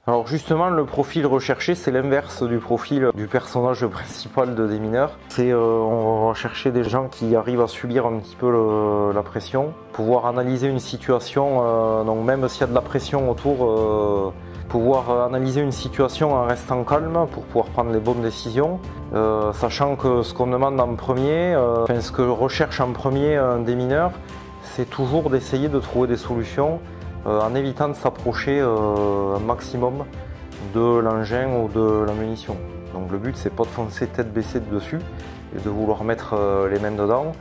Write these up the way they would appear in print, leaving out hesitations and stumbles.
Alors justement, le profil recherché, c'est l'inverse du profil du personnage principal de Démineur. On va chercher des gens qui arrivent à subir un petit peu la pression, pouvoir analyser une situation, donc même s'il y a de la pression autour, pouvoir analyser une situation en restant calme pour pouvoir prendre les bonnes décisions, sachant que ce qu'on demande en premier, ce que recherche en premier un démineur, c'est toujours d'essayer de trouver des solutions en évitant de s'approcher un maximum de l'engin ou de la munition. Donc le but, c'est pas de foncer tête baissée dessus et de vouloir mettre les mains dedans,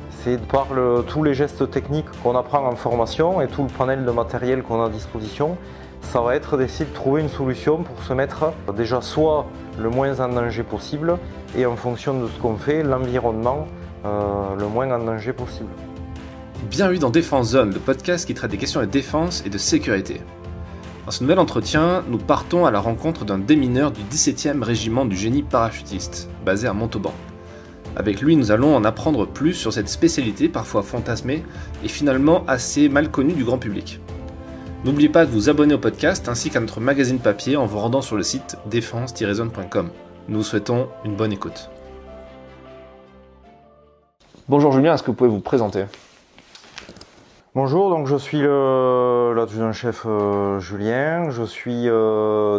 c'est par tous les gestes techniques qu'on apprend en formation et tout le panel de matériel qu'on a à disposition, ça va être d'essayer de trouver une solution pour se mettre déjà soit le moins en danger possible et en fonction de ce qu'on fait, l'environnement le moins en danger possible. Bienvenue dans Défense Zone, le podcast qui traite des questions de défense et de sécurité. Dans ce nouvel entretien, nous partons à la rencontre d'un démineur du 17e régiment du génie parachutiste, basé à Montauban. Avec lui, nous allons en apprendre plus sur cette spécialité parfois fantasmée et finalement assez mal connue du grand public. N'oubliez pas de vous abonner au podcast ainsi qu'à notre magazine papier en vous rendant sur le site défense-zone.com. Nous vous souhaitons une bonne écoute. Bonjour Julien, est-ce que vous pouvez vous présenter ? Bonjour, donc je suis l'adjudant-chef Julien, je suis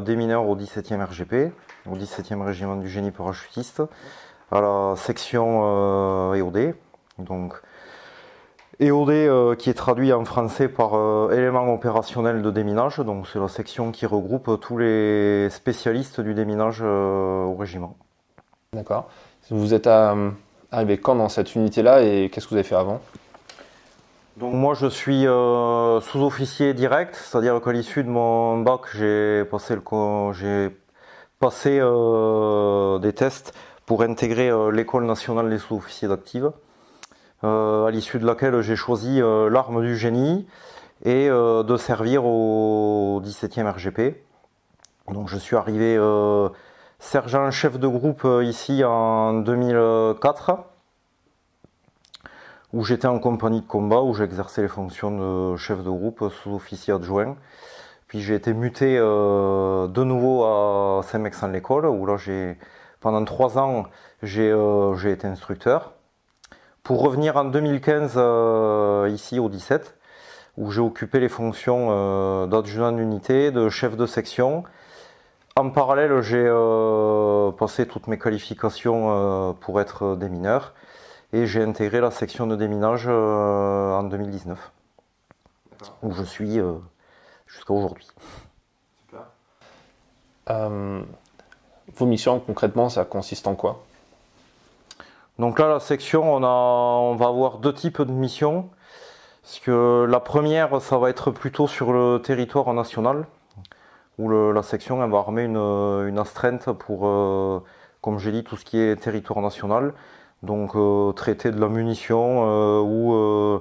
démineur au 17e RGP, au 17e régiment du génie parachutiste, à la section EOD. Donc EOD qui est traduit en français par élément opérationnel de déminage, donc c'est la section qui regroupe tous les spécialistes du déminage au régiment. D'accord. Vous êtes arrivé quand dans cette unité-là et qu'est-ce que vous avez fait avant ? Donc moi je suis sous-officier direct, c'est-à-dire qu'à l'issue de mon bac j'ai passé des tests pour intégrer l'école nationale des sous-officiers d'active, à l'issue de laquelle j'ai choisi l'arme du génie et de servir au 17e RGP. Donc je suis arrivé sergent chef de groupe ici en 2004. Où j'étais en compagnie de combat, où j'exerçais les fonctions de chef de groupe, sous-officier adjoint. Puis j'ai été muté de nouveau à Saint-Mexan-l'École, où là pendant 3 ans j'ai été instructeur. Pour revenir en 2015 ici au 17, où j'ai occupé les fonctions d'adjudant d'unité, de chef de section. En parallèle, j'ai passé toutes mes qualifications pour être démineur. Et j'ai intégré la section de déminage en 2019, où je suis jusqu'à aujourd'hui. Super. Vos missions, concrètement, ça consiste en quoi ? Donc là, la section, on va avoir 2 types de missions. Parce que la première, ça va être plutôt sur le territoire national, où la section elle va armer une astreinte pour, comme j'ai dit, tout ce qui est territoire national. Donc traiter de la munition ou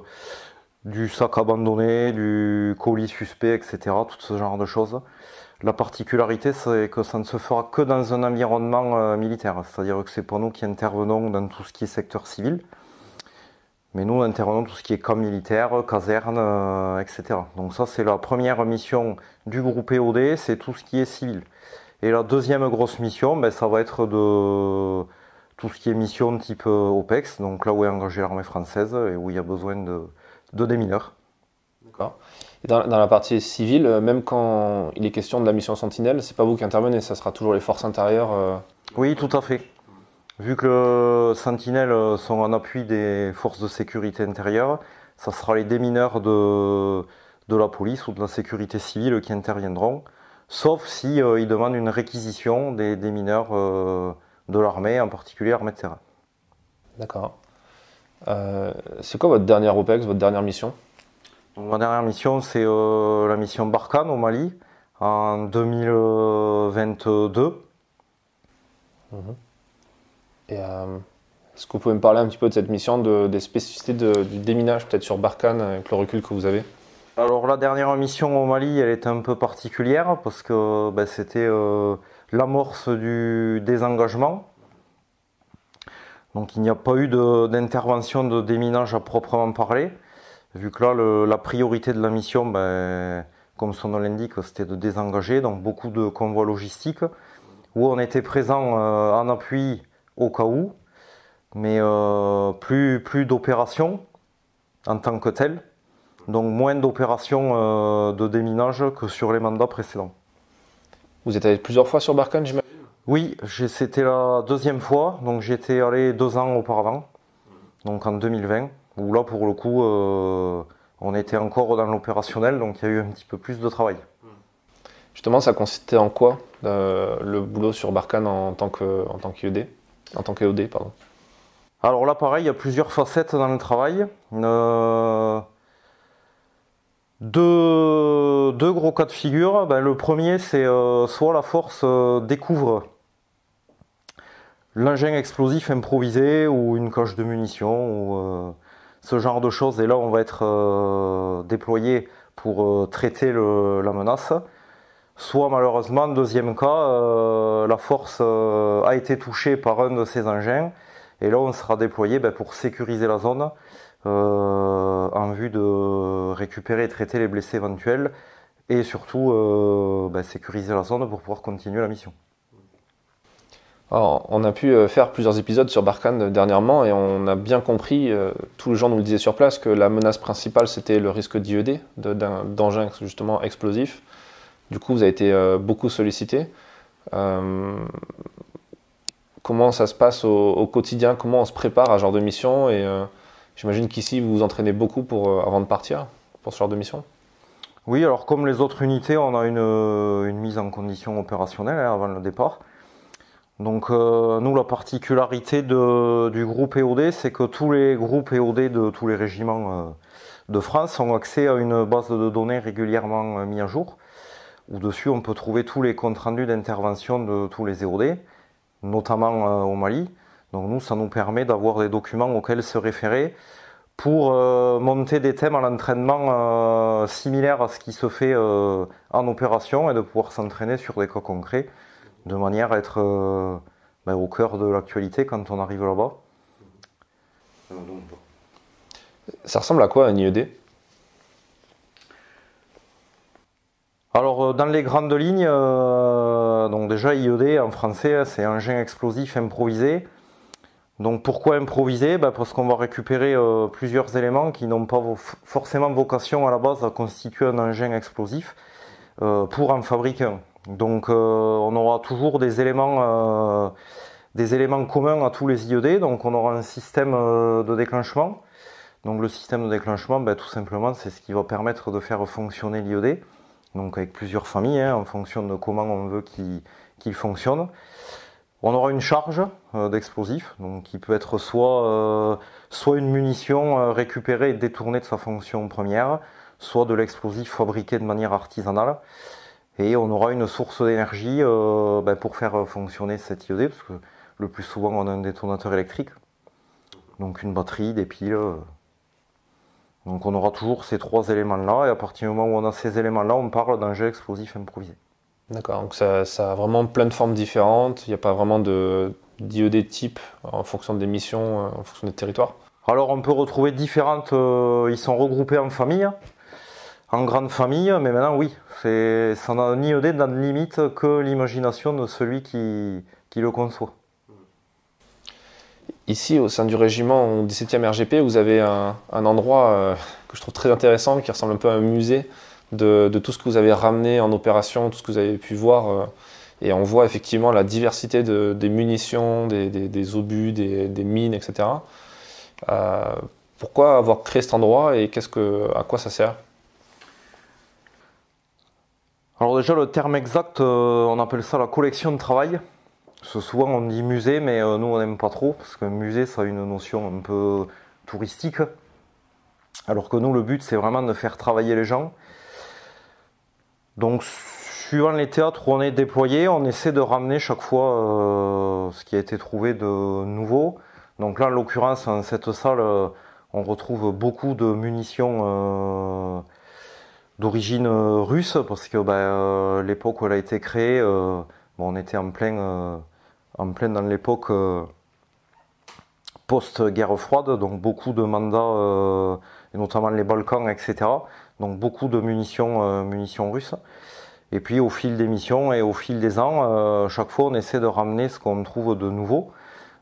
du sac abandonné, du colis suspect, etc. Tout ce genre de choses. La particularité, c'est que ça ne se fera que dans un environnement militaire. C'est-à-dire que c'est pas nous qui intervenons dans tout ce qui est secteur civil. Mais nous, intervenons dans tout ce qui est camp militaire, caserne, etc. Donc ça, c'est la première mission du groupe EOD, c'est tout ce qui est civil. Et la deuxième grosse mission, ça va être de tout ce qui est mission type OPEX, donc là où est engagée l'armée française et où il y a besoin de démineurs. D'accord. Et dans la partie civile, même quand il est question de la mission Sentinelle, c'est pas vous qui intervenez, ça sera toujours les forces intérieures Oui, tout à fait. Vu que Sentinelle sont en appui des forces de sécurité intérieure, ça sera les démineurs de la police ou de la sécurité civile qui interviendront, sauf si ils demandent une réquisition des démineurs de l'armée, en particulier l'armée de terrain. D'accord. C'est quoi votre dernière OPEX, votre dernière mission ? Donc, ma dernière mission, c'est la mission Barkhane au Mali, en 2022. Et est-ce que vous pouvez me parler un petit peu de cette mission, des spécificités du déminage, peut-être sur Barkhane, avec le recul que vous avez ? Alors la dernière mission au Mali, elle était un peu particulière, parce que c'était l'amorce du désengagement. Donc il n'y a pas eu d'intervention de déminage à proprement parler, vu que là la priorité de la mission, comme son nom l'indique, c'était de désengager, donc beaucoup de convois logistiques, où on était présent en appui au cas où, mais plus d'opérations en tant que telles, donc moins d'opérations de déminage que sur les mandats précédents. Vous êtes allé plusieurs fois sur Barkhane, j'imagine? Oui, c'était la deuxième fois, donc j'étais allé 2 ans auparavant, donc en 2020, où là pour le coup on était encore dans l'opérationnel, donc il y a eu un petit peu plus de travail. Justement, ça consistait en quoi le boulot sur Barkhane en tant qu'IED, en tant qu'EOD, pardon. Alors là pareil, il y a plusieurs facettes dans le travail. Deux gros cas de figure. Le premier, c'est soit la force découvre l'engin explosif improvisé ou une coche de munitions ou ce genre de choses, et là on va être déployé pour traiter la menace. Soit malheureusement, deuxième cas, la force a été touchée par un de ces engins, et là on sera déployé pour sécuriser la zone en vue de récupérer et traiter les blessés éventuels, et surtout sécuriser la zone pour pouvoir continuer la mission. Alors, on a pu faire plusieurs épisodes sur Barkhane dernièrement, et on a bien compris, tous les gens nous le disaient sur place, que la menace principale c'était le risque d'IED, d'engins justement explosifs. Du coup, vous avez été beaucoup sollicité. Comment ça se passe au quotidien? Comment on se prépare à ce genre de mission? Et j'imagine qu'ici, vous vous entraînez beaucoup avant de partir pour ce genre de mission? Oui, alors comme les autres unités, on a une mise en condition opérationnelle avant le départ. Donc nous, la particularité du groupe EOD, c'est que tous les groupes EOD de tous les régiments de France ont accès à une base de données régulièrement mise à jour, où dessus on peut trouver tous les comptes rendus d'intervention de tous les EOD, notamment au Mali. Donc nous, ça nous permet d'avoir des documents auxquels se référer pour monter des thèmes à l'entraînement similaires à ce qui se fait en opération, et de pouvoir s'entraîner sur des cas concrets, de manière à être au cœur de l'actualité quand on arrive là-bas. Ça ressemble à quoi un IED? Alors dans les grandes lignes, donc déjà IED en français c'est engin explosif improvisé. Donc pourquoi improvisé? Parce qu'on va récupérer plusieurs éléments qui n'ont pas forcément vocation à la base à constituer un engin explosif pour en fabriquer un. Donc on aura toujours des éléments communs à tous les IED. Donc on aura un système de déclenchement. Donc le système de déclenchement, tout simplement, c'est ce qui va permettre de faire fonctionner l'IED. Donc avec plusieurs familles, en fonction de comment on veut qu'il fonctionne. On aura une charge d'explosif, donc qui peut être soit une munition récupérée et détournée de sa fonction première, soit de l'explosif fabriqué de manière artisanale. Et on aura une source d'énergie pour faire fonctionner cet IED, parce que le plus souvent on a un détonateur électrique, donc une batterie, des piles. Donc on aura toujours ces 3 éléments-là, et à partir du moment où on a ces éléments-là, on parle d'engin explosif improvisé. D'accord, donc ça a vraiment plein de formes différentes, il n'y a pas vraiment d'IED type en fonction des missions, en fonction des territoires? Alors on peut retrouver différentes, ils sont regroupés en familles, en grandes familles, mais maintenant oui, ça n'a un IED dans limite que l'imagination de celui qui le conçoit. Ici, au sein du régiment, au 17e RGP, vous avez un endroit que je trouve très intéressant, qui ressemble un peu à un musée de tout ce que vous avez ramené en opération, tout ce que vous avez pu voir. Et on voit effectivement la diversité des munitions, des obus, des mines, etc. Pourquoi avoir créé cet endroit et à quoi ça sert? Alors déjà, le terme exact, on appelle ça la collection de travail. Parce que souvent on dit musée, mais nous on n'aime pas trop, parce qu'un musée ça a une notion un peu touristique. Alors que nous, le but c'est vraiment de faire travailler les gens. Donc suivant les théâtres où on est déployé, on essaie de ramener chaque fois ce qui a été trouvé de nouveau. Donc là en l'occurrence, dans cette salle, on retrouve beaucoup de munitions d'origine russe, parce que l'époque où elle a été créée, on était en plein dans l'époque post-guerre froide, donc beaucoup de mandats, et notamment les Balkans, etc. donc beaucoup de munitions russes. Et puis au fil des missions et au fil des ans, chaque fois on essaie de ramener ce qu'on trouve de nouveau.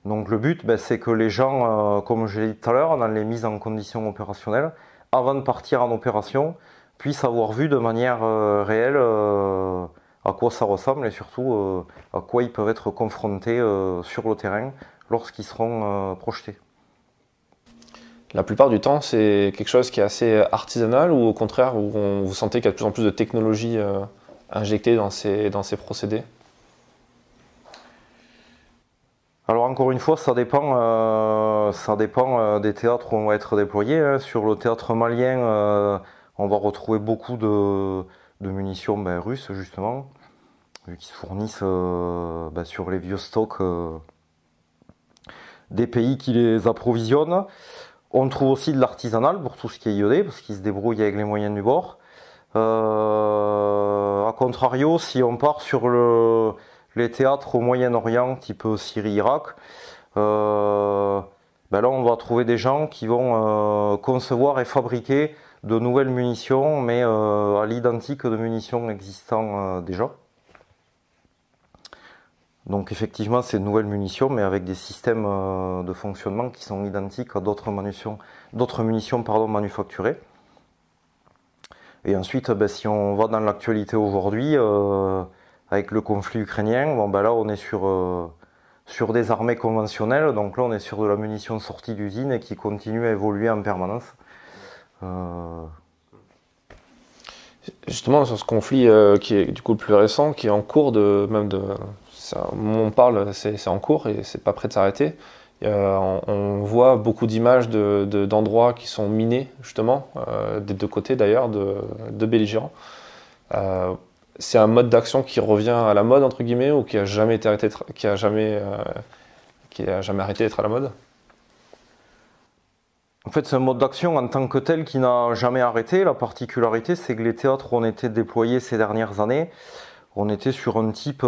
Donc le but, c'est que les gens, comme je l'ai dit tout à l'heure, dans les mises en conditions opérationnelles, avant de partir en opération, puissent avoir vu de manière réelle à quoi ça ressemble et surtout à quoi ils peuvent être confrontés sur le terrain lorsqu'ils seront projetés. La plupart du temps, c'est quelque chose qui est assez artisanal ou au contraire, où vous sentez qu'il y a de plus en plus de technologie injectée dans ces procédés? Alors encore une fois, ça dépend des théâtres où on va être déployé. Hein. Sur le théâtre malien, on va retrouver beaucoup de munitions russes justement, qui se fournissent sur les vieux stocks des pays qui les approvisionnent. On trouve aussi de l'artisanal pour tout ce qui est iodé, parce qu'ils se débrouillent avec les moyens du bord. A contrario, si on part sur les théâtres au Moyen-Orient, type Syrie-Irak, là on va trouver des gens qui vont concevoir et fabriquer de nouvelles munitions, mais à l'identique de munitions existant déjà. Donc effectivement c'est de nouvelles munitions, mais avec des systèmes de fonctionnement qui sont identiques à d'autres munitions manufacturées. Et ensuite, si on va dans l'actualité aujourd'hui, avec le conflit ukrainien, là on est sur des armées conventionnelles, donc là on est sur de la munition sortie d'usine et qui continue à évoluer en permanence. Justement sur ce conflit qui est du coup le plus récent, qui est en cours on parle, c'est en cours et c'est pas prêt de s'arrêter. On voit beaucoup d'images d'endroits qui sont minés, justement, des deux côtés d'ailleurs, de belligérants. C'est un mode d'action qui revient à la mode, entre guillemets, ou qui a jamais arrêté d'être à la mode? En fait, c'est un mode d'action en tant que tel qui n'a jamais arrêté. La particularité, c'est que les théâtres où on était déployés ces dernières années, on était sur un type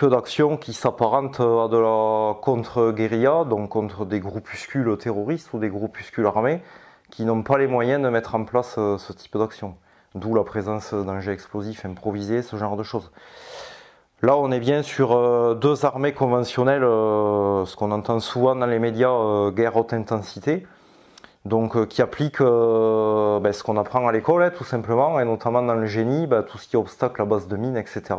d'action qui s'apparente à de la contre-guérilla, donc contre des groupuscules terroristes ou des groupuscules armés qui n'ont pas les moyens de mettre en place ce type d'action. D'où la présence d'engins explosifs improvisés, ce genre de choses. Là, on est bien sur deux armées conventionnelles, ce qu'on entend souvent dans les médias, guerre haute intensité, donc qui appliquent ce qu'on apprend à l'école, tout simplement, et notamment dans le génie, tout ce qui est obstacle à base de mines, etc.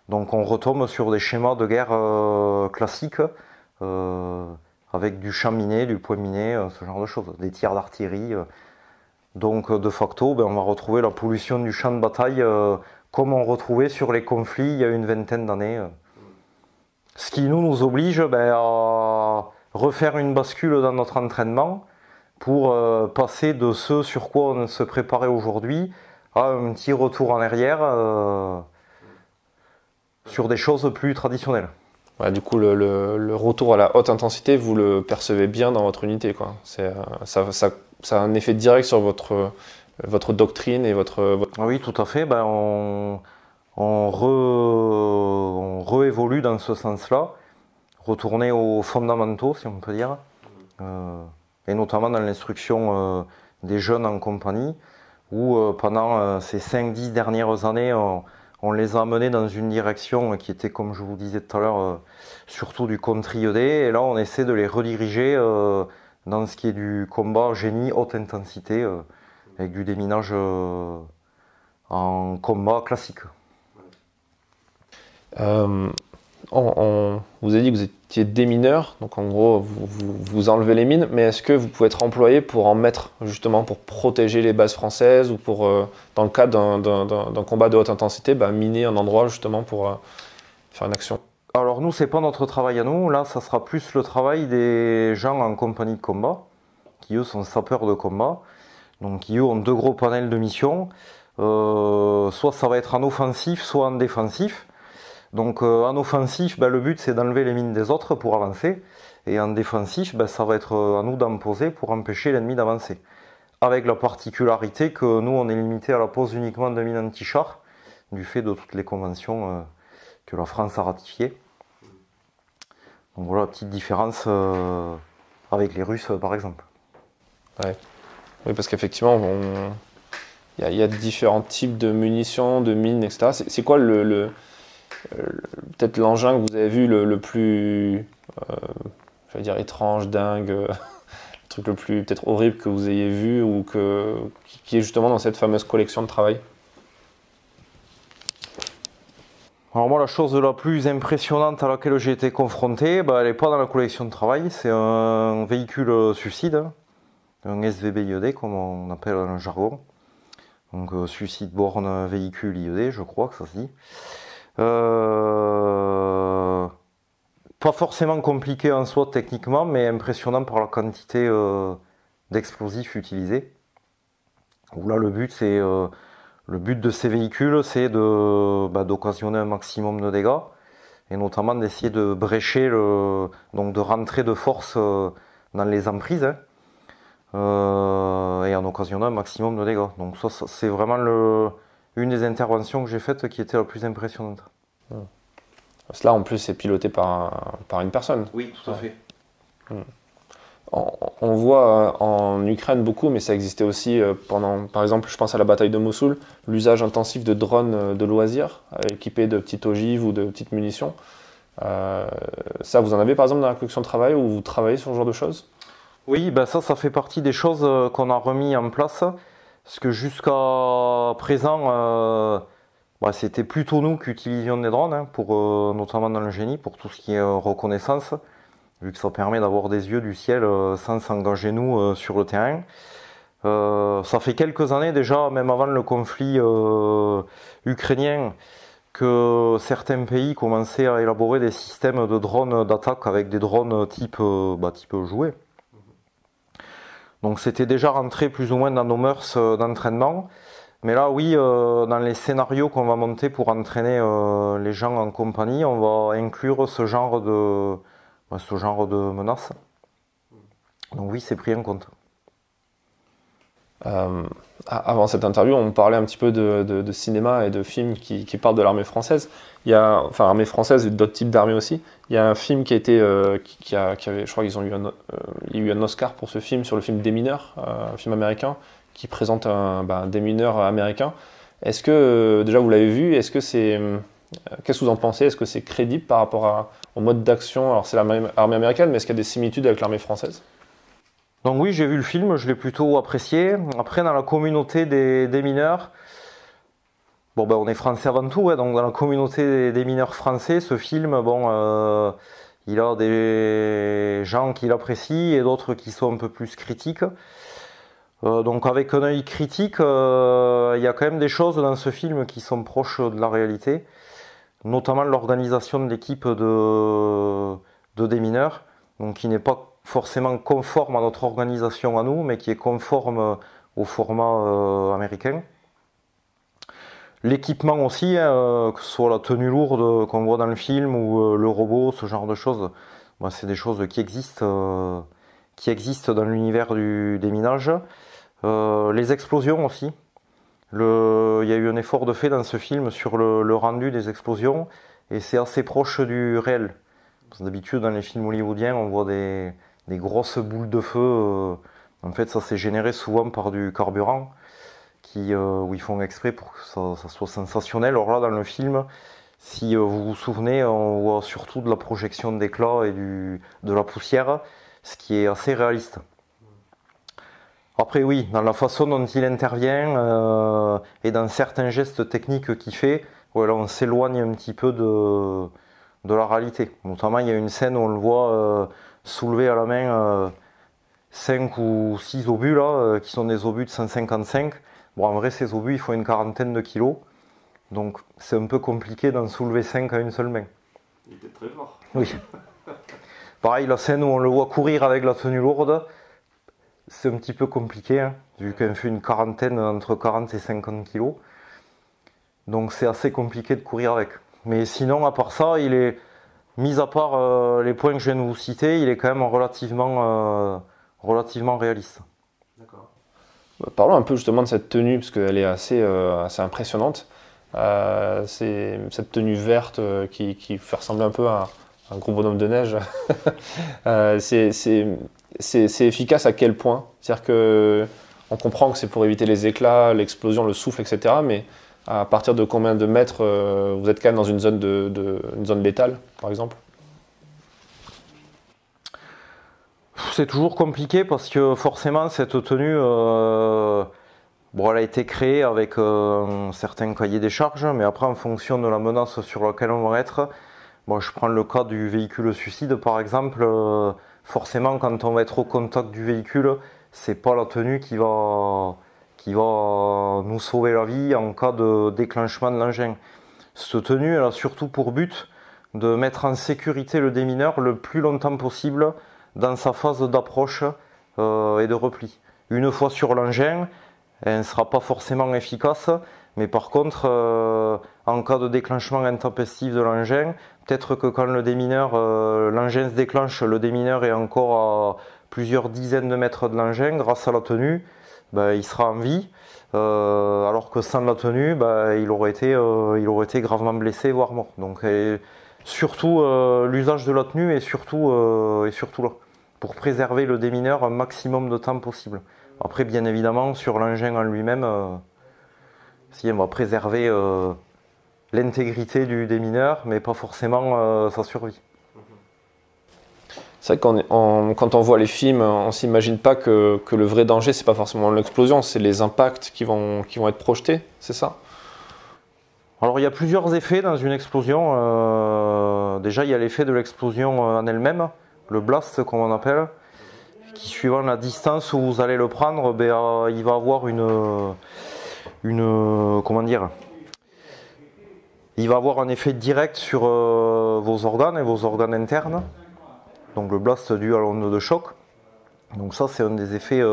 Donc on retombe sur des schémas de guerre classiques, avec du champ miné, du point miné, ce genre de choses, des tirs d'artillerie. Donc de facto, on va retrouver la pollution du champ de bataille comme on retrouvait sur les conflits il y a une vingtaine d'années. Ce qui nous oblige à refaire une bascule dans notre entraînement pour passer de ce sur quoi on se préparait aujourd'hui à un petit retour en arrière sur des choses plus traditionnelles. Ouais, du coup, le retour à la haute intensité, vous le percevez bien dans votre unité, quoi. Ça a un effet direct sur votre doctrine et votre... Oui, tout à fait. On réévolue dans ce sens-là, retourner aux fondamentaux, si on peut dire, et notamment dans l'instruction des jeunes en compagnie, où pendant ces 5-10 dernières années, on les a amenés dans une direction qui était, comme je vous disais tout à l'heure, surtout du contre-IED, et là on essaie de les rediriger dans ce qui est du combat génie haute intensité, avec du déminage en combat classique. On vous a dit que vous étiez démineur, donc en gros vous enlevez les mines, mais est-ce que vous pouvez être employé pour en mettre, justement pour protéger les bases françaises ou pour, dans le cadre d'un combat de haute intensité, miner un endroit justement pour faire une action? Alors nous, c'est pas notre travail à nous, là ça sera plus le travail des gens en compagnie de combat, qui eux sont sapeurs de combat, donc qui eux ont deux gros panels de missions, soit ça va être en offensif, soit en défensif. Donc en offensif, le but c'est d'enlever les mines des autres pour avancer, et en défensif, ça va être à nous d'en poser pour empêcher l'ennemi d'avancer. Avec la particularité que nous on est limité à la pose uniquement de mines anti-char, du fait de toutes les conventions que la France a ratifiées. Donc voilà la petite différence avec les Russes par exemple. Ouais. Oui, parce qu'effectivement, il y a différents types de munitions, de mines, etc. C'est quoi peut-être l'engin que vous avez vu le plus, je vais dire étrange, dingue, le truc le plus peut-être horrible que vous ayez vu ou qui est justement dans cette fameuse collection de travail? Alors moi, la chose la plus impressionnante à laquelle j'ai été confronté, elle n'est pas dans la collection de travail, c'est un véhicule suicide, hein, un SVB-IED comme on appelle dans le jargon. Donc suicide borne véhicule IED, je crois que ça se dit. Pas forcément compliqué en soi techniquement, mais impressionnant par la quantité d'explosifs utilisés. Où là, le but de ces véhicules, c'est d'occasionner un maximum de dégâts, et notamment d'essayer de brécher, donc de rentrer de force dans les emprises, hein, et en occasionnant un maximum de dégâts. Donc ça c'est vraiment une des interventions que j'ai faites qui était la plus impressionnante. Cela en plus c'est piloté par une personne. Oui, tout à fait. On voit en Ukraine beaucoup, mais ça existait aussi pendant, par exemple, je pense à la bataille de Mossoul, l'usage intensif de drones de loisirs équipés de petites ogives ou de petites munitions. Ça, vous en avez par exemple dans la collection de travail où vous travaillez sur ce genre de choses? Oui, ça fait partie des choses qu'on a remis en place, parce que jusqu'à présent, c'était plutôt nous qui utilisions des drones, hein, notamment dans le génie, pour tout ce qui est reconnaissance, vu que ça permet d'avoir des yeux du ciel sans s'engager nous sur le terrain. Ça fait quelques années déjà, même avant le conflit ukrainien, que certains pays commençaient à élaborer des systèmes de drones d'attaque avec des drones type jouet. Donc c'était déjà rentré plus ou moins dans nos mœurs d'entraînement. Mais là, oui, dans les scénarios qu'on va monter pour entraîner les gens en compagnie, on va inclure ce genre de menaces. Donc oui, c'est pris en compte. Avant cette interview, on parlait un petit peu de cinéma et de films qui parlent de l'armée française. Enfin, armée française et d'autres types d'armées aussi. Il y a un film qui a été, qui avait, je crois qu'ils ont eu il y a eu un Oscar pour ce film, sur le film Démineur, un film américain qui présente un démineur américain. Est-ce que, déjà vous l'avez vu, qu'est-ce que vous en pensez? Est-ce que c'est crédible par rapport au mode d'action? Alors c'est l'armée américaine, mais est-ce qu'il y a des similitudes avec l'armée française? Donc oui, j'ai vu le film, je l'ai plutôt apprécié. Après, dans la communauté des mineurs, on est français avant tout, ouais, donc dans la communauté des mineurs français, ce film, il a des gens qui l'apprécient et d'autres qui sont un peu plus critiques. Donc avec un œil critique, il y a quand même des choses dans ce film qui sont proches de la réalité, notamment l'organisation de l'équipe de démineurs, donc qui n'est pas forcément conforme à notre organisation à nous, mais qui est conforme au format américain. L'équipement aussi, que ce soit la tenue lourde qu'on voit dans le film ou le robot, ce genre de choses, c'est des choses qui existent dans l'univers du déminage. Les explosions aussi. Il y a eu un effort de fait dans ce film sur le rendu des explosions, et c'est assez proche du réel. D'habitude, dans les films hollywoodiens, on voit des grosses boules de feu. En fait, ça s'est généré souvent par du carburant où ils font exprès pour que ça soit sensationnel. Alors là, dans le film, si vous vous souvenez, on voit surtout de la projection d'éclats et de la poussière, ce qui est assez réaliste. Après, oui, dans la façon dont il intervient et dans certains gestes techniques qu'il fait, là, on s'éloigne un petit peu de la réalité. Notamment, il y a une scène où on le voit soulever à la main 5 ou 6 obus, là, qui sont des obus de 155. Bon, en vrai, ces obus, il faut une quarantaine de kilos. Donc, c'est un peu compliqué d'en soulever 5 à une seule main. Il était très fort. Oui. Pareil, la scène où on le voit courir avec la tenue lourde, c'est un petit peu compliqué, hein, vu qu'on fait une quarantaine, entre 40 et 50 kilos. Donc, c'est assez compliqué de courir avec. Mais sinon, à part ça, il est, mis à part les points que je viens de vous citer, il est quand même relativement réaliste. D'accord. Parlons un peu justement de cette tenue, parce qu'elle est assez impressionnante. C'est cette tenue verte qui fait ressembler un peu à un gros bonhomme de neige. C'est efficace à quel point? C'est-à-dire que on comprend que c'est pour éviter les éclats, l'explosion, le souffle, etc. Mais à partir de combien de mètres vous êtes quand même dans une zone, une zone létale, par exemple? C'est toujours compliqué parce que forcément cette tenue, bon, elle a été créée avec un certain cahier des charges, mais après en fonction de la menace sur laquelle on va être, bon, je prends le cas du véhicule suicide par exemple, forcément quand on va être au contact du véhicule, c'est pas la tenue qui va nous sauver la vie en cas de déclenchement de l'engin. Cette tenue, elle a surtout pour but de mettre en sécurité le démineur le plus longtemps possible dans sa phase d'approche et de repli. Une fois sur l'engin, elle ne sera pas forcément efficace, mais par contre, en cas de déclenchement intempestif de l'engin, peut-être que quand le démineur, l'engin se déclenche, le démineur est encore à plusieurs dizaines de mètres de l'engin, grâce à la tenue, ben, il sera en vie, alors que sans la tenue, ben, il aurait été gravement blessé, voire mort. Donc, surtout l'usage de la tenue est surtout là, pour préserver le démineur un maximum de temps possible. Après, bien évidemment, sur l'engin en lui-même, si on va préserver l'intégrité du démineur, mais pas forcément sa survie. C'est vrai que quand on voit les films, on ne s'imagine pas que le vrai danger, c'est pas forcément l'explosion, c'est les impacts qui vont être projetés, c'est ça? Alors il y a plusieurs effets dans une explosion. Déjà, il y a l'effet de l'explosion en elle-même, le blast comme on appelle, qui suivant la distance où vous allez le prendre, ben, il va avoir comment dire, il va avoir un effet direct sur vos organes et vos organes internes. Donc le blast dû à l'onde de choc. Donc ça c'est un des effets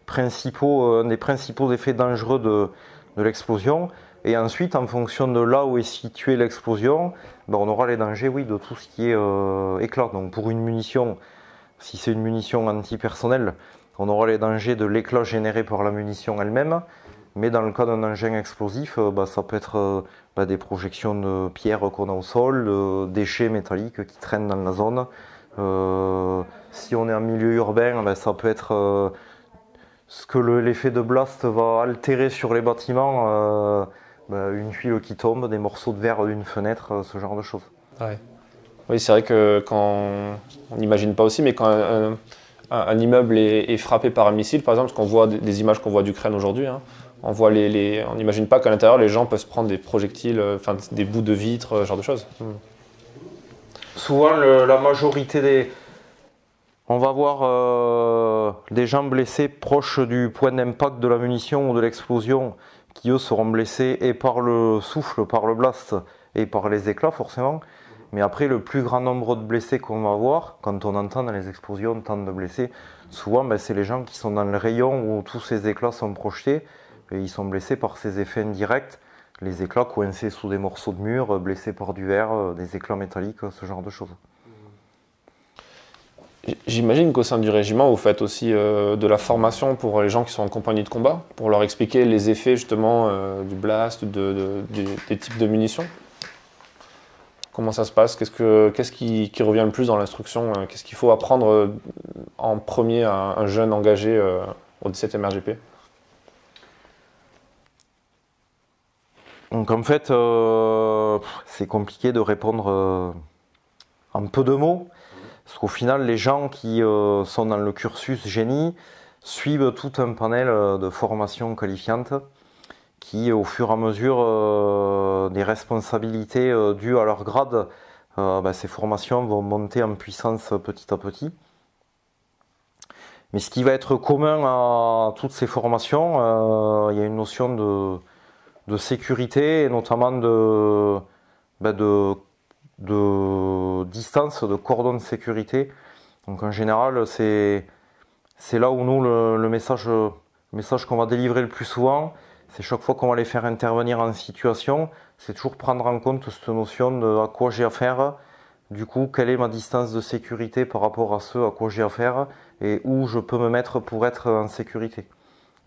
principaux, un des principaux effets dangereux de l'explosion. Et ensuite, en fonction de là où est située l'explosion, ben, on aura les dangers, oui, de tout ce qui est éclat. Donc pour une munition, si c'est une munition antipersonnelle, on aura les dangers de l'éclat généré par la munition elle-même. Mais dans le cas d'un engin explosif, ben, ça peut être ben, des projections de pierres qu'on a au sol, de déchets métalliques qui traînent dans la zone. Si on est en milieu urbain, ben, ça peut être ce que l'effet de blast va altérer sur les bâtiments, une tuile qui tombe, des morceaux de verre d'une fenêtre, ce genre de choses. Ouais. Oui, c'est vrai que quand on n'imagine pas aussi, mais quand un immeuble est frappé par un missile, par exemple, parce qu'on voit des images qu'on voit d'Ukraine aujourd'hui, hein, on n'imagine pas qu'à l'intérieur, les gens peuvent se prendre des projectiles, enfin des bouts de vitre, ce genre de choses. Souvent, la majorité des... On va voir des gens blessés proches du point d'impact de la munition ou de l'explosion, qui eux seront blessés et par le souffle, par le blast et par les éclats forcément. Mais après, le plus grand nombre de blessés qu'on va avoir, quand on entend dans les explosions tant de blessés, souvent ben, c'est les gens qui sont dans le rayon où tous ces éclats sont projetés et ils sont blessés par ces effets indirects. Les éclats coincés sous des morceaux de mur, blessés par du verre, des éclats métalliques, ce genre de choses. J'imagine qu'au sein du régiment, vous faites aussi de la formation pour les gens qui sont en compagnie de combat, pour leur expliquer les effets justement du blast, des types de munitions. Comment ça se passe? Qu'est-ce qui revient le plus dans l'instruction? Qu'est-ce qu'il faut apprendre en premier à un jeune engagé au 17e RGP? Donc en fait, c'est compliqué de répondre en peu de mots. Parce qu'au final, les gens qui sont dans le cursus génie suivent tout un panel de formations qualifiantes qui, au fur et à mesure des responsabilités dues à leur grade, ces formations vont monter en puissance petit à petit. Mais ce qui va être commun à toutes ces formations, il y a une notion de sécurité et notamment de distance, de cordon de sécurité. Donc en général, c'est là où nous, le message qu'on va délivrer le plus souvent, c'est chaque fois qu'on va les faire intervenir en situation, c'est toujours prendre en compte cette notion de à quoi j'ai affaire, du coup, quelle est ma distance de sécurité par rapport à ce à quoi j'ai affaire et où je peux me mettre pour être en sécurité.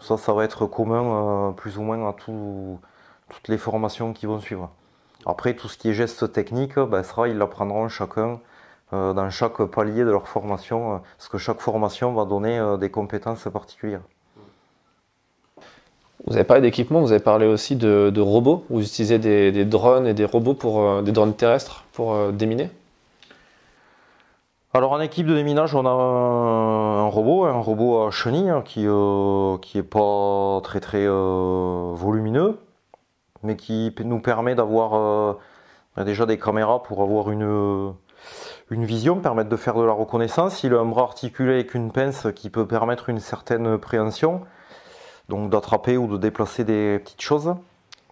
Ça va être commun plus ou moins à toutes les formations qui vont suivre. Après, tout ce qui est gestes techniques, ils l'apprendront chacun dans chaque palier de leur formation, parce que chaque formation va donner des compétences particulières. Vous avez parlé d'équipement, vous avez parlé aussi de robots. Vous utilisez des drones et des robots des drones terrestres pour déminer? Alors en équipe de déminage, on a un robot à chenille qui est pas très volumineux, mais qui nous permet d'avoir déjà des caméras pour avoir une vision, permettre de faire de la reconnaissance. Il a un bras articulé avec une pince qui peut permettre une certaine préhension, donc d'attraper ou de déplacer des petites choses.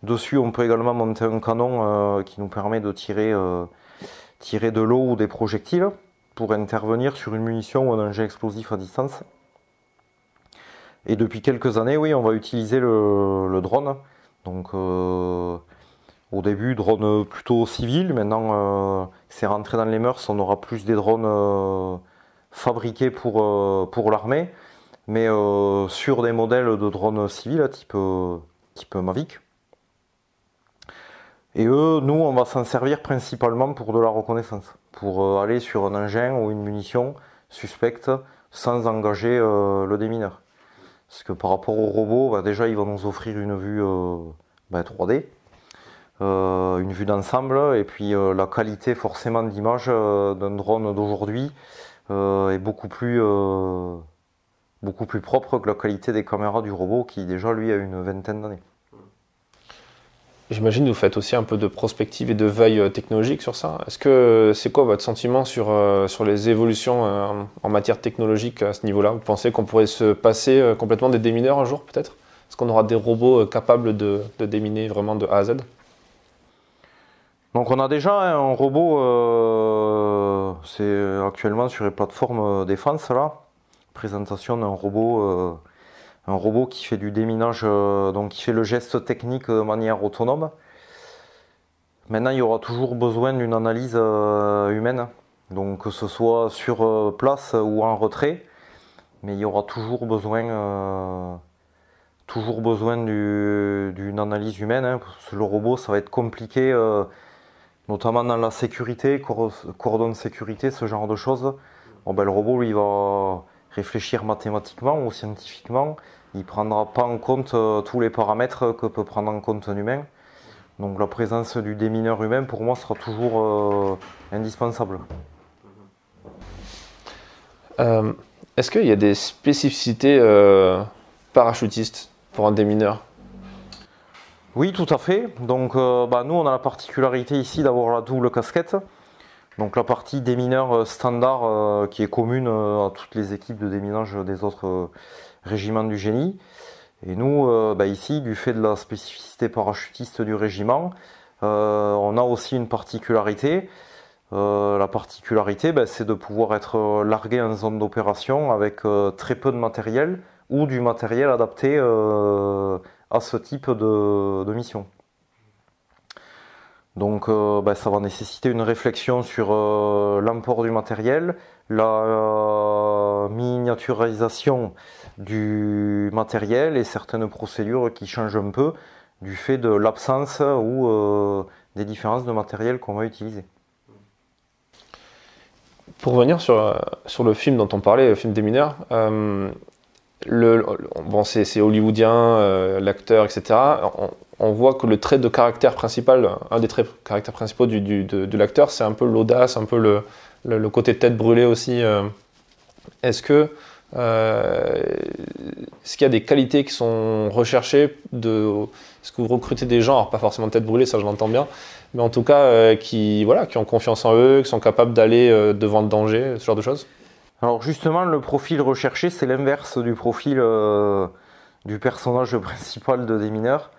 Dessus, on peut également monter un canon qui nous permet de tirer de l'eau ou des projectiles pour intervenir sur une munition ou un engin explosif à distance. Et depuis quelques années, oui, on va utiliser le drone. Donc au début, drone plutôt civil. Maintenant, c'est rentré dans les mœurs. On aura plus des drones fabriqués pour l'armée, mais sur des modèles de drones civils type Mavic. Et eux, nous, on va s'en servir principalement pour de la reconnaissance, pour aller sur un engin ou une munition suspecte sans engager le démineur. Parce que par rapport au robot, déjà, ils vont nous offrir une vue 3D, une vue d'ensemble, et puis la qualité forcément d'image d'un drone d'aujourd'hui est beaucoup plus propre que la qualité des caméras du robot qui déjà, lui, a une vingtaine d'années. J'imagine que vous faites aussi un peu de prospective et de veille technologique sur ça. C'est quoi votre sentiment sur les évolutions en matière technologique à ce niveau-là? Vous pensez qu'on pourrait se passer complètement des démineurs un jour, peut-être? Est-ce qu'on aura des robots capables de déminer vraiment de A à Z? Donc on a déjà un robot, c'est actuellement sur les plateformes défense là, présentation d'un robot. Un robot qui fait du déminage, donc qui fait le geste technique de manière autonome. Maintenant, il y aura toujours besoin d'une analyse humaine, donc que ce soit sur place ou en retrait, mais il y aura toujours besoin d'une analyse humaine. Parce que le robot, ça va être compliqué, notamment dans la sécurité, cordon de sécurité, ce genre de choses. Le robot, lui, il va réfléchir mathématiquement ou scientifiquement, il ne prendra pas en compte tous les paramètres que peut prendre en compte un humain. Donc la présence du démineur humain, pour moi, sera toujours indispensable. Est-ce qu'il y a des spécificités parachutistes pour un démineur? Oui, tout à fait. Donc nous, on a la particularité ici d'avoir la double casquette. Donc la partie démineur standard qui est commune à toutes les équipes de déminage des autres régiments du génie. Et nous, ici, du fait de la spécificité parachutiste du régiment, on a aussi une particularité. La particularité, c'est de pouvoir être largué en zone d'opération avec très peu de matériel ou du matériel adapté à ce type de mission. Donc ça va nécessiter une réflexion sur l'emport du matériel, la miniaturisation du matériel et certaines procédures qui changent un peu du fait de l'absence ou des différences de matériel qu'on va utiliser. Pour revenir sur le film dont on parlait, le film des mineurs, c'est hollywoodien, l'acteur, etc. On voit que le trait de caractère principal, un des traits de caractère principaux de l'acteur, c'est un peu l'audace, un peu le côté tête brûlée aussi. Est-ce qu'il y a des qualités qui sont recherchées est-ce que vous recrutez des gens, alors pas forcément tête brûlée, ça je l'entends bien, mais en tout cas qui ont confiance en eux, qui sont capables d'aller devant le danger, ce genre de choses? Alors justement, le profil recherché, c'est l'inverse du profil du personnage principal de Démineur.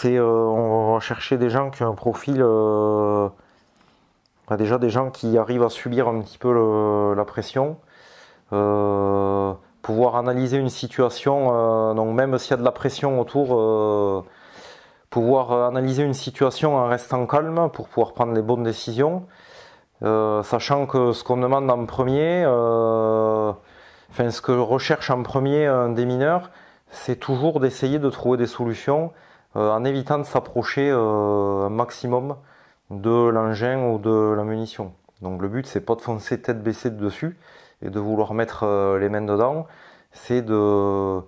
On va chercher des gens qui ont un profil, déjà des gens qui arrivent à subir un petit peu la pression, pouvoir analyser une situation, donc même s'il y a de la pression autour, pouvoir analyser une situation en restant calme pour pouvoir prendre les bonnes décisions. Sachant que ce qu'on demande en premier, ce que recherche en premier un démineur, c'est toujours d'essayer de trouver des solutions en évitant de s'approcher un maximum de l'engin ou de la munition. Donc le but, c'est pas de foncer tête baissée dessus et de vouloir mettre les mains dedans, c'est de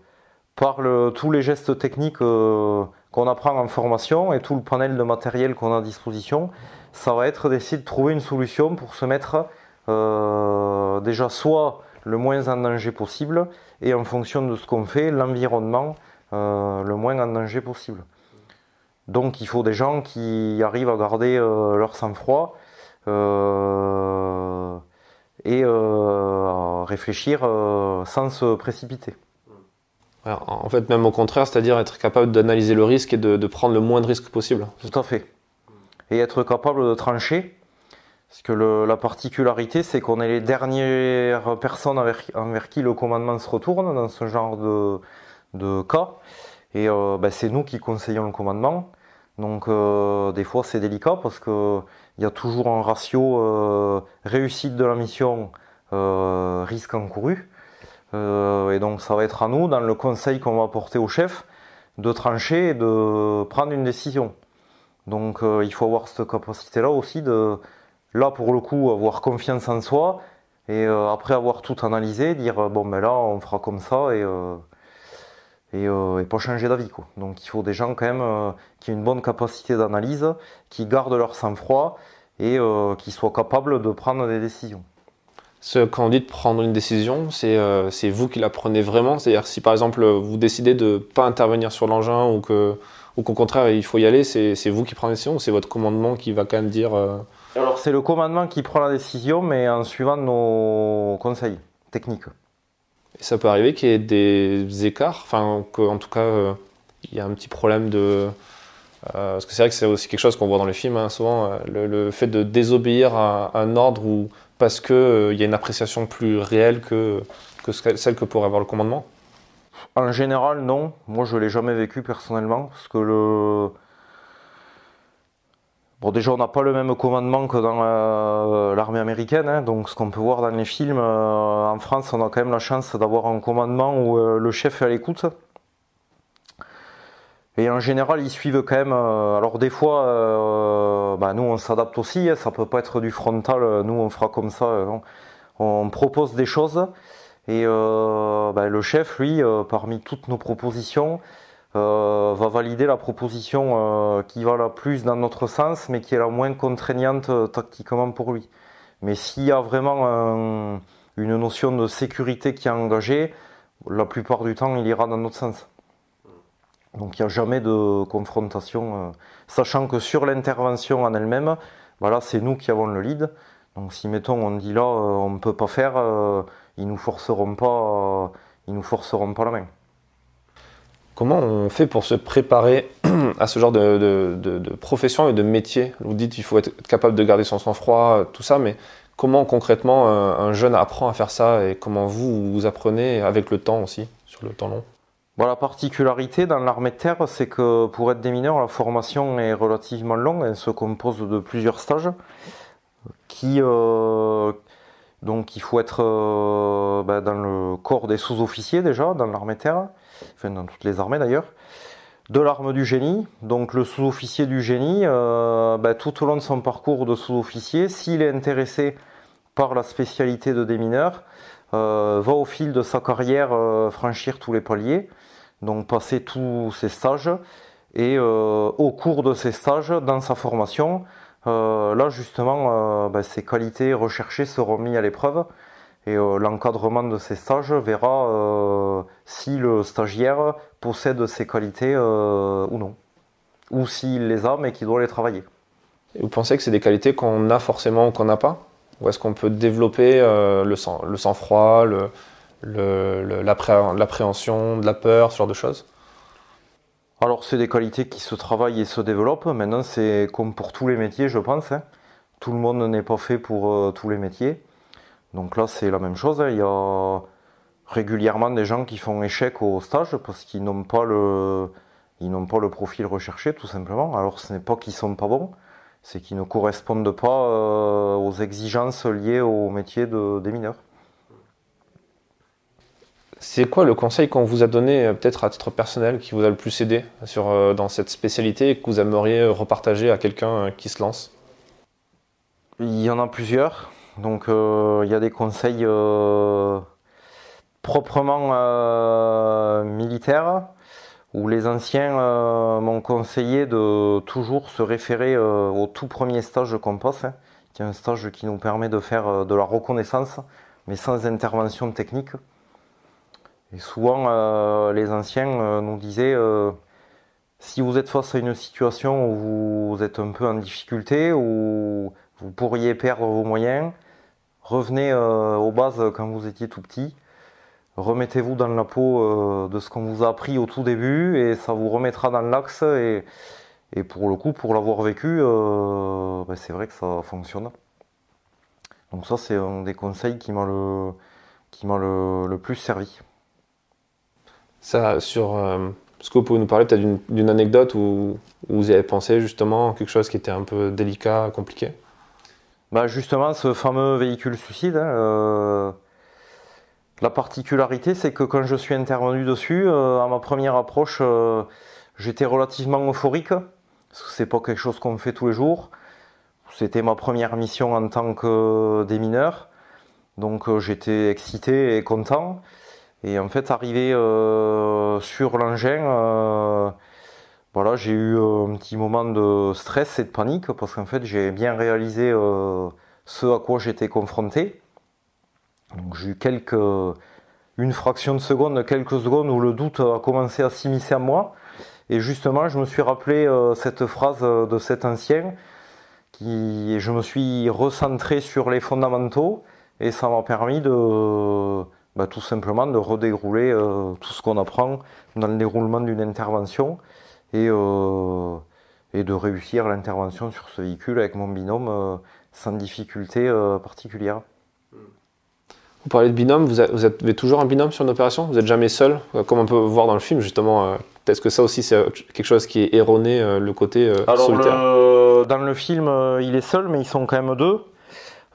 par tous les gestes techniques qu'on apprend en formation et tout le panel de matériel qu'on a à disposition, ça va être d'essayer de trouver une solution pour se mettre déjà soit le moins en danger possible et en fonction de ce qu'on fait, l'environnement le moins en danger possible. Donc il faut des gens qui arrivent à garder leur sang-froid et à réfléchir sans se précipiter. Alors, en fait, même au contraire, c'est-à-dire être capable d'analyser le risque et de prendre le moins de risques possible. Tout à fait. Et être capable de trancher. Parce que la particularité, c'est qu'on est les dernières personnes envers qui le commandement se retourne dans ce genre de cas. Et c'est nous qui conseillons le commandement. Donc des fois c'est délicat parce qu'il y a toujours un ratio réussite de la mission, risque encouru. Et donc ça va être à nous, dans le conseil qu'on va apporter au chef, de trancher et de prendre une décision. Donc il faut avoir cette capacité-là aussi de, là pour le coup, avoir confiance en soi et après avoir tout analysé, dire bon ben là on fera comme ça et pas changer d'avis, quoi. Donc il faut des gens quand même qui aient une bonne capacité d'analyse, qui gardent leur sang-froid et qui soient capables de prendre des décisions. Quand on dit de prendre une décision, c'est vous qui la prenez vraiment? C'est-à-dire si par exemple vous décidez de ne pas intervenir sur l'engin ou qu'au contraire il faut y aller, c'est vous qui prenez la décision ou c'est votre commandement qui va quand même dire Alors c'est le commandement qui prend la décision mais en suivant nos conseils techniques. Et ça peut arriver qu'il y ait des écarts, enfin qu'en tout cas il y a un petit problème de... parce que c'est vrai que c'est aussi quelque chose qu'on voit dans les films, hein, souvent, le fait de désobéir à un ordre ou parce qu'il y a une appréciation plus réelle que celle que pourrait avoir le commandement. En général, non. Moi, je ne l'ai jamais vécu personnellement, parce que Bon, déjà, on n'a pas le même commandement que dans l'armée américaine, hein, donc ce qu'on peut voir dans les films, en France, on a quand même la chance d'avoir un commandement où le chef est à l'écoute. Et en général, ils suivent quand même. Alors des fois, nous on s'adapte aussi. Hein, ça peut pas être du frontal. Nous on fera comme ça. Non. On propose des choses et le chef, lui, parmi toutes nos propositions, va valider la proposition qui va la plus dans notre sens, mais qui est la moins contraignante tactiquement pour lui. Mais s'il y a vraiment une notion de sécurité qui est engagée, la plupart du temps, il ira dans notre sens. Donc il n'y a jamais de confrontation, sachant que sur l'intervention en elle-même, là c'est nous qui avons le lead. Donc si mettons on dit là on ne peut pas faire, ils nous forceront pas la main. Comment on fait pour se préparer à ce genre de profession et de métier? Vous dites qu'il faut être capable de garder son sang-froid, tout ça, mais comment concrètement un jeune apprend à faire ça et comment vous apprenez avec le temps aussi, sur le temps long? La particularité dans l'armée de terre, c'est que pour être démineur, la formation est relativement longue. Elle se compose de plusieurs stages. Donc il faut être dans le corps des sous-officiers déjà, dans l'armée de terre, enfin dans toutes les armées d'ailleurs. De l'arme du génie, donc le sous-officier du génie, tout au long de son parcours de sous-officier, s'il est intéressé par la spécialité de démineur, va au fil de sa carrière franchir tous les paliers, donc passer tous ses stages, et au cours de ces stages, dans sa formation, là justement, ses qualités recherchées seront mises à l'épreuve, et l'encadrement de ces stages verra si le stagiaire possède ces qualités ou non, ou s'il les a mais qu'il doit les travailler. Et vous pensez que c'est des qualités qu'on a forcément ou qu'on n'a pas? Ou est-ce qu'on peut développer le sang-froid, l'appréhension, de la peur, ce genre de choses? Alors c'est des qualités qui se travaillent et se développent. Maintenant c'est comme pour tous les métiers je pense. Hein. Tout le monde n'est pas fait pour tous les métiers. Donc là c'est la même chose. Hein. Il y a régulièrement des gens qui font échec au stage parce qu'ils n'ont pas le profil recherché tout simplement. Alors ce n'est pas qu'ils sont pas bons, c'est qu'ils ne correspondent pas aux exigences liées au métier de démineur. C'est quoi le conseil qu'on vous a donné, peut-être à titre personnel, qui vous a le plus aidé dans cette spécialité et que vous aimeriez repartager à quelqu'un qui se lance? Il y en a plusieurs. Donc il y a des conseils proprement militaire, où les anciens m'ont conseillé de toujours se référer au tout premier stage qu'on passe, qui est un stage qui nous permet de faire de la reconnaissance, mais sans intervention technique. Et souvent, les anciens nous disaient si vous êtes face à une situation où vous êtes un peu en difficulté, où vous pourriez perdre vos moyens, revenez aux bases quand vous étiez tout petit. Remettez-vous dans la peau de ce qu'on vous a appris au tout début et ça vous remettra dans l'axe et pour le coup, pour l'avoir vécu, c'est vrai que ça fonctionne. Donc ça, c'est un des conseils qui m'a le plus servi. Ça, sur ce que vous pouvez nous parler peut-être d'une anecdote où vous y avez pensé justement, quelque chose qui était un peu délicat, compliqué? Justement, ce fameux véhicule suicide, la particularité, c'est que quand je suis intervenu dessus, à ma première approche, j'étais relativement euphorique, parce que c'est pas quelque chose qu'on fait tous les jours. C'était ma première mission en tant que démineur, donc j'étais excité et content. Et en fait, arrivé sur l'engin, j'ai eu un petit moment de stress et de panique, parce qu'en fait, j'ai bien réalisé ce à quoi j'étais confronté. Donc j'ai eu une fraction de seconde, quelques secondes où le doute a commencé à s'immiscer en moi. Et justement, je me suis rappelé cette phrase de cet ancien, et je me suis recentré sur les fondamentaux, et ça m'a permis de tout simplement de redérouler tout ce qu'on apprend dans le déroulement d'une intervention, et de réussir l'intervention sur ce véhicule avec mon binôme sans difficulté particulière. Vous parlez de binôme, vous avez toujours un binôme sur une opération? Vous n'êtes jamais seul, comme on peut voir dans le film justement? Est-ce que ça aussi c'est quelque chose qui est erroné, le côté solitaire? Dans le film, il est seul, mais ils sont quand même deux.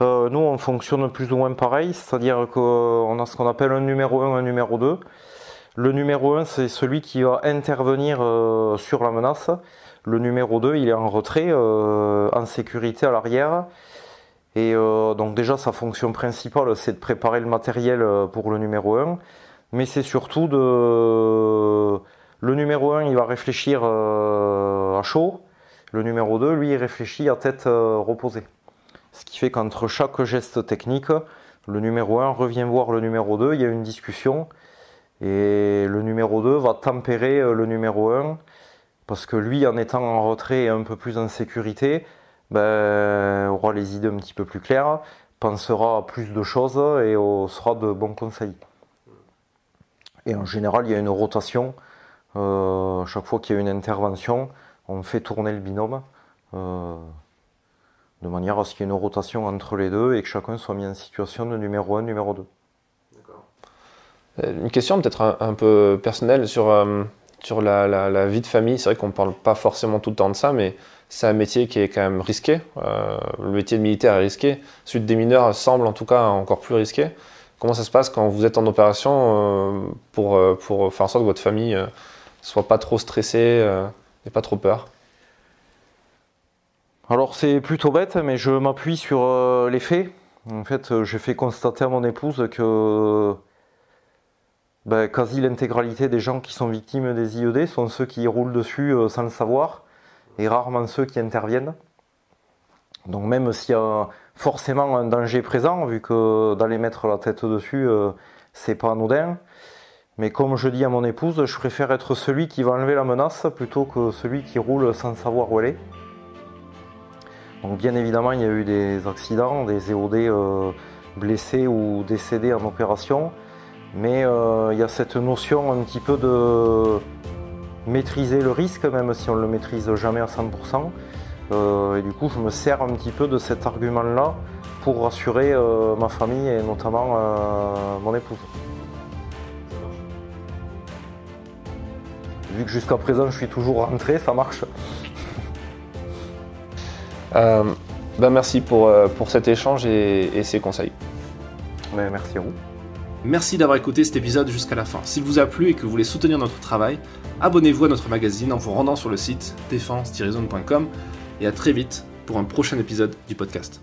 Nous, on fonctionne plus ou moins pareil, c'est-à-dire qu'on a ce qu'on appelle un numéro 1, un numéro 2. Le numéro 1, c'est celui qui va intervenir sur la menace. Le numéro 2, il est en retrait, en sécurité à l'arrière. Et donc déjà, sa fonction principale, c'est de préparer le matériel pour le numéro 1. Mais c'est surtout le numéro 1, il va réfléchir à chaud. Le numéro 2, lui, il réfléchit à tête reposée. Ce qui fait qu'entre chaque geste technique, le numéro 1 revient voir le numéro 2, il y a une discussion. Et le numéro 2 va tempérer le numéro 1, parce que lui, en étant en retrait et un peu plus en sécurité, aura les idées un petit peu plus claires, pensera à plus de choses et sera de bons conseils. Et en général, il y a une rotation. Chaque fois qu'il y a une intervention, on fait tourner le binôme de manière à ce qu'il y ait une rotation entre les deux et que chacun soit mis en situation de numéro 1, numéro 2. D'accord. Une question peut-être un peu personnelle sur la vie de famille. C'est vrai qu'on ne parle pas forcément tout le temps de ça, mais c'est un métier qui est quand même risqué. Le métier de militaire est risqué. Celui de démineur semble en tout cas encore plus risqué. Comment ça se passe quand vous êtes en opération pour faire en sorte que votre famille soit pas trop stressée et pas trop peur? Alors c'est plutôt bête, mais je m'appuie sur les faits. En fait, j'ai fait constater à mon épouse que quasi l'intégralité des gens qui sont victimes des IED sont ceux qui roulent dessus sans le savoir, et rarement ceux qui interviennent. Donc même s'il y a forcément un danger présent, vu que d'aller mettre la tête dessus, c'est pas anodin. Mais comme je dis à mon épouse, je préfère être celui qui va enlever la menace plutôt que celui qui roule sans savoir où elle est. Donc bien évidemment, il y a eu des accidents, des EOD blessés ou décédés en opération, mais il y a cette notion un petit peu de maîtriser le risque, même si on ne le maîtrise jamais à 100%. Et du coup, je me sers un petit peu de cet argument-là pour rassurer ma famille et notamment mon épouse. Vu que jusqu'à présent, je suis toujours rentré, ça marche. Merci pour cet échange et ces conseils. Merci à vous. Merci d'avoir écouté cet épisode jusqu'à la fin. S'il vous a plu et que vous voulez soutenir notre travail, abonnez-vous à notre magazine en vous rendant sur le site défense-zone.com et à très vite pour un prochain épisode du podcast.